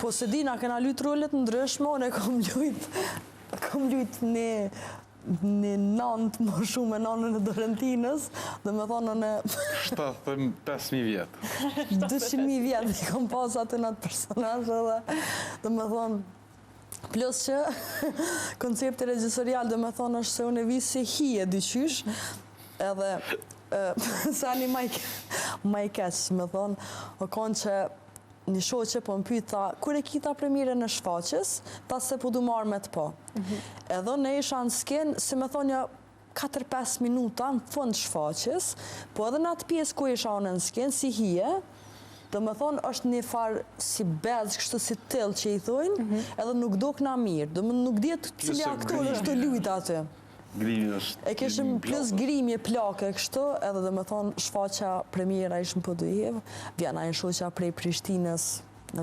Po se dina, kena lujt rolet ndryshme, unë kom lujt një nantë më shumë e nanën e Dorentinës, dhe me thonë në 75.000 vjetë. 200.000 vjetë i kom pas atë në atë personazhe dhe me thonë, plus që koncepti regjisorial dhe me thonë është se unë e vi si hije dyqysh, edhe sa një majkeq, me thonë, o konë që një shoqe po më pyta, kur e kita premiere në shfaqës, ta se po du marrë me të po. Edhe ne isha në sken, se me thonë 4-5 minuta në fund shfaqës, po edhe në atë pjesë ku isha unë në sken, si hije, dhe me thonë është një farë si bezë, kështu si tëllë që i thujnë, edhe nuk do këna mirë, dhe nuk djetë cili aktor është të lujtë aty. Grimi është... E kishëm plus grimje plake kështu, edhe dhe me thonë shfaqja premiera ishëm për dujevë, vjena e shoqja prej Prishtinës,